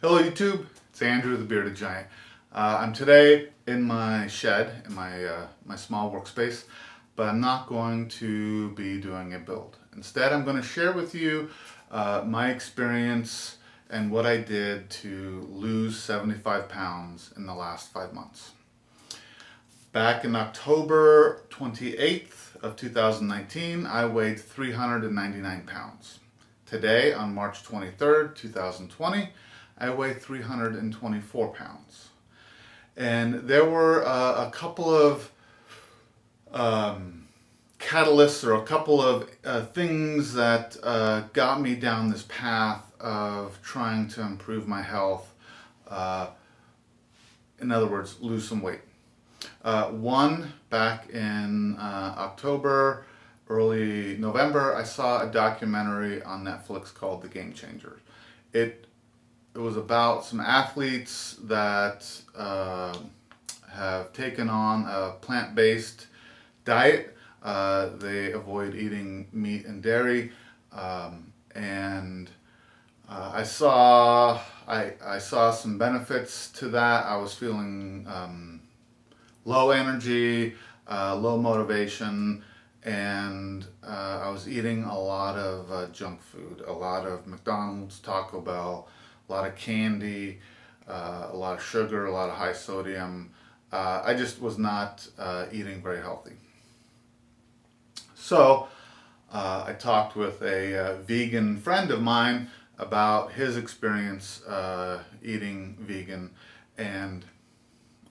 Hello YouTube, it's Andrew the Bearded Giant. I'm today in my shed, in my small workspace, but I'm not going to be doing a build. Instead, I'm going to share with you my experience and what I did to lose 75 pounds in the last 5 months. Back in October 28th of 2019, I weighed 399 pounds. Today, on March 23rd, 2020, I weigh 324 pounds. And there were a couple of catalysts or a couple of things that got me down this path of trying to improve my health. In other words, lose some weight. One, back in October, early November, I saw a documentary on Netflix called The Game Changer. It was about some athletes that have taken on a plant-based diet. They avoid eating meat and dairy, and I saw some benefits to that. I was feeling low energy, low motivation, and I was eating a lot of junk food, a lot of McDonald's, Taco Bell, a lot of candy, a lot of sugar, a lot of high sodium. I just was not eating very healthy. So I talked with a vegan friend of mine about his experience eating vegan, and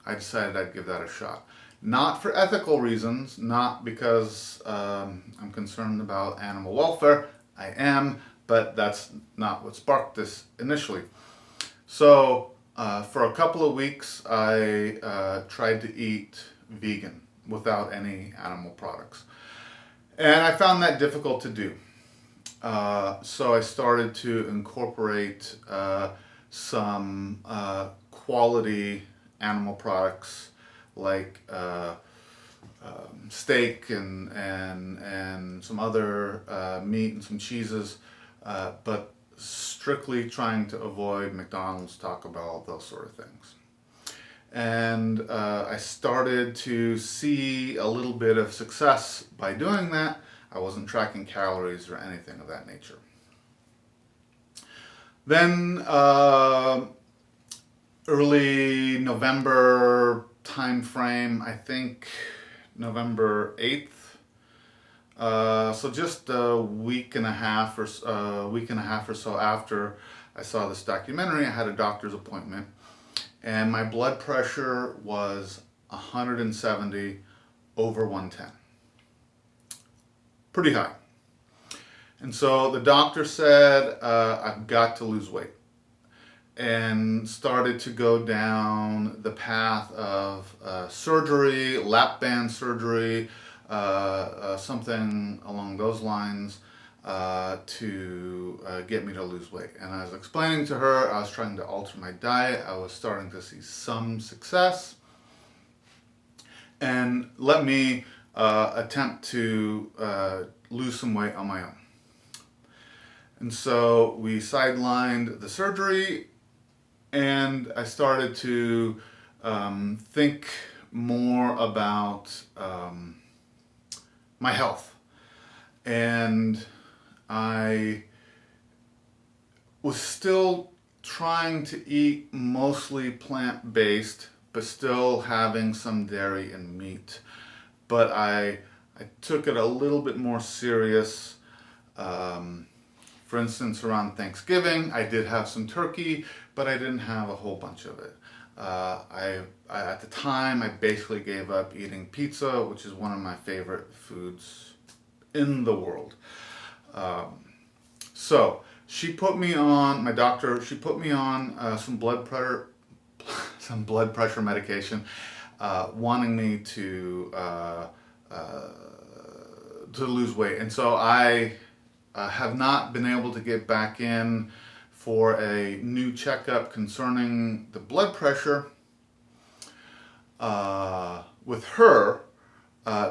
I decided I'd give that a shot. Not for ethical reasons, not because I'm concerned about animal welfare. I am, but that's not what sparked this initially. So for a couple of weeks, I tried to eat vegan without any animal products. And I found that difficult to do. So I started to incorporate some quality animal products like steak and some other meat and some cheeses, but strictly trying to avoid McDonald's, Taco Bell, those sort of things. And I started to see a little bit of success by doing that. I wasn't tracking calories or anything of that nature. Then early November time frame, I think November 8th. So just a week and a half or so after I saw this documentary, I had a doctor's appointment, and my blood pressure was 170 over 110. Pretty high. And so the doctor said, I've got to lose weight, and started to go down the path of surgery, lap band surgery, something along those lines to get me to lose weight. And I was explaining to her, I was trying to alter my diet. I was starting to see some success, and let me attempt to lose some weight on my own. And so we sidelined the surgery, and I started to think more about my health. And I was still trying to eat mostly plant-based, but still having some dairy and meat. But I took it a little bit more serious. For instance, around Thanksgiving, I did have some turkey, but I didn't have a whole bunch of it. At the time, I basically gave up eating pizza, which is one of my favorite foods in the world. So she put me on, my doctor, she put me on some blood pressure medication, wanting me to lose weight. And so I have not been able to get back in for a new checkup concerning the blood pressure with her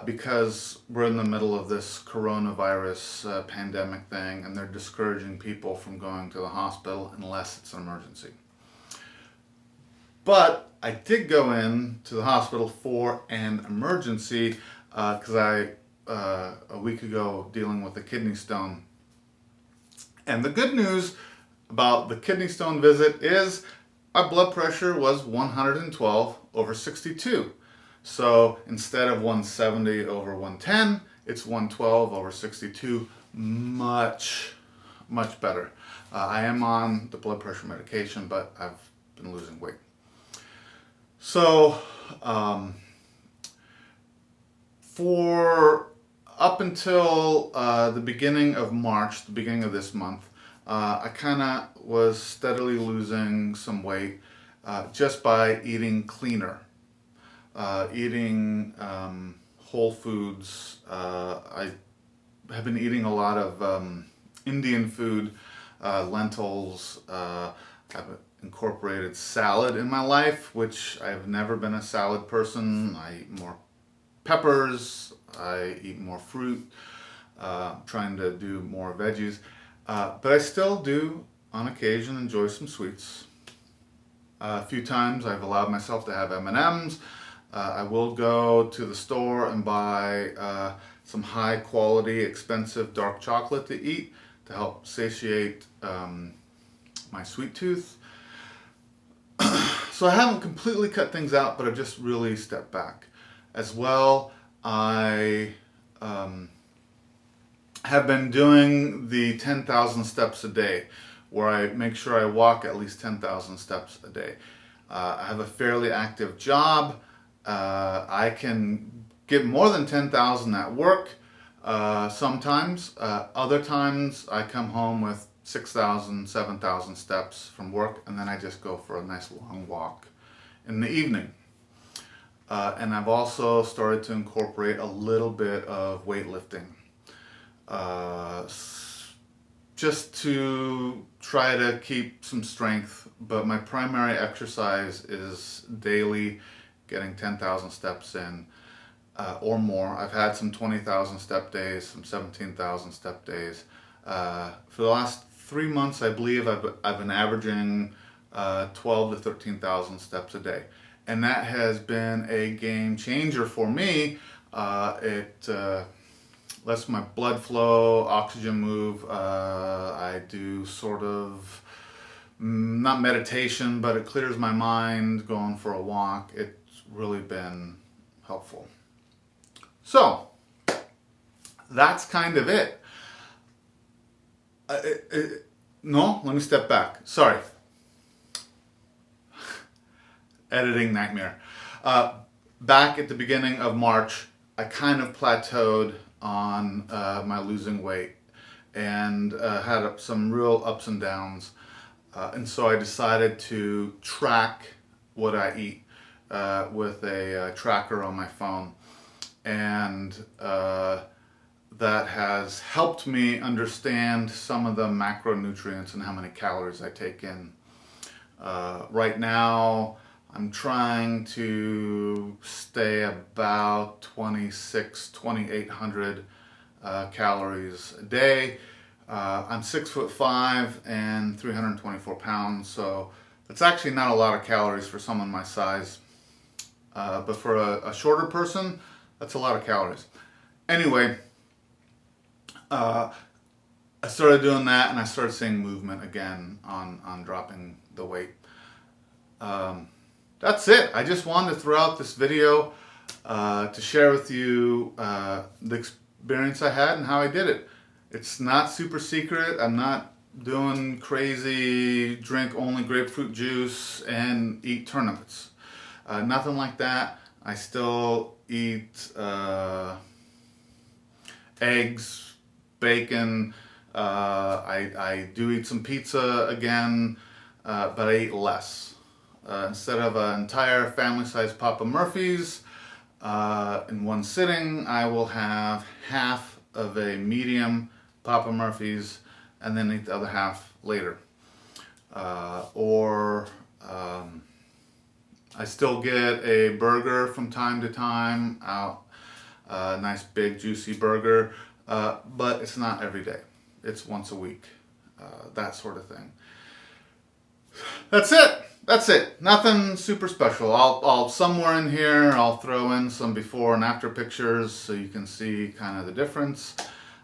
because we're in the middle of this coronavirus pandemic thing, and they're discouraging people from going to the hospital unless it's an emergency. But I did go in to the hospital for an emergency because a week ago dealing with a kidney stone. And the good news about the kidney stone visit is my blood pressure was 112/62. So instead of 170/110, it's 112/62. Much, much better. I am on the blood pressure medication, but I've been losing weight. So, for up until the beginning of March, the beginning of this month, I kind of was steadily losing some weight just by eating cleaner, eating whole foods. I have been eating a lot of Indian food, lentils. I've incorporated salad in my life, which I've never been a salad person. I eat more peppers. I eat more fruit. Trying to do more veggies. But I still do, on occasion, enjoy some sweets. A few times I've allowed myself to have M&Ms. I will go to the store and buy some high quality, expensive dark chocolate to eat to help satiate my sweet tooth. So I haven't completely cut things out, but I've just really stepped back. As well, I have been doing the 10,000 steps a day, where I make sure I walk at least 10,000 steps a day. I have a fairly active job. I can get more than 10,000 at work sometimes. Other times I come home with 6,000, 7,000 steps from work, and then I just go for a nice long walk in the evening. And I've also started to incorporate a little bit of weightlifting. Just to try to keep some strength, but my primary exercise is daily getting 10,000 steps in or more. I've had some 20,000 step days, some 17,000 step days. For the last 3 months, I believe I've been averaging 12 to 13,000 steps a day. And that has been a game changer for me. It lets my blood flow, oxygen move. I do sort of, not meditation, but it clears my mind going for a walk. It's really been helpful. So, that's kind of it. No, let me step back. Sorry. Editing nightmare. Back at the beginning of March, I kind of plateaued on my losing weight and had some real ups and downs. And so I decided to track what I eat with a tracker on my phone. And that has helped me understand some of the macronutrients and how many calories I take in. Right now, I'm trying to stay about 2,800 calories a day. I'm 6'5" and 324 pounds, so that's actually not a lot of calories for someone my size. But for a shorter person, that's a lot of calories. Anyway, I started doing that, and I started seeing movement again on dropping the weight. That's it. I just wanted to throw out this video to share with you the experience I had and how I did it. It's not super secret. I'm not doing crazy drink only grapefruit juice and eat turnips. Nothing like that. I still eat eggs, bacon. I do eat some pizza again, but I eat less. Instead of an entire family-sized Papa Murphy's in one sitting, I will have half of a medium Papa Murphy's and then eat the other half later. I still get a burger from time to time out, a nice big juicy burger, but it's not every day. It's once a week, that sort of thing. That's it. that's it. Nothing super special. I'll somewhere in here I'll throw in some before and after pictures so you can see kind of the difference.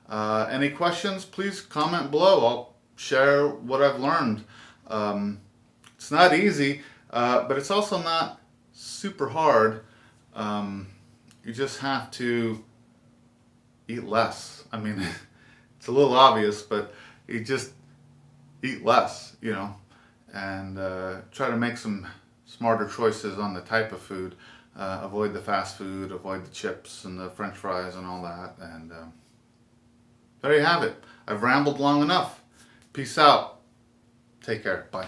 Any questions? Please comment below. I'll share what I've learned. It's not easy, but it's also not super hard. You just have to eat less. I mean, it's a little obvious, but you just eat less, you know, and try to make some smarter choices on the type of food. Avoid the fast food, avoid the chips and the French fries and all that. And there you have it. I've rambled long enough. Peace out. Take care. Bye.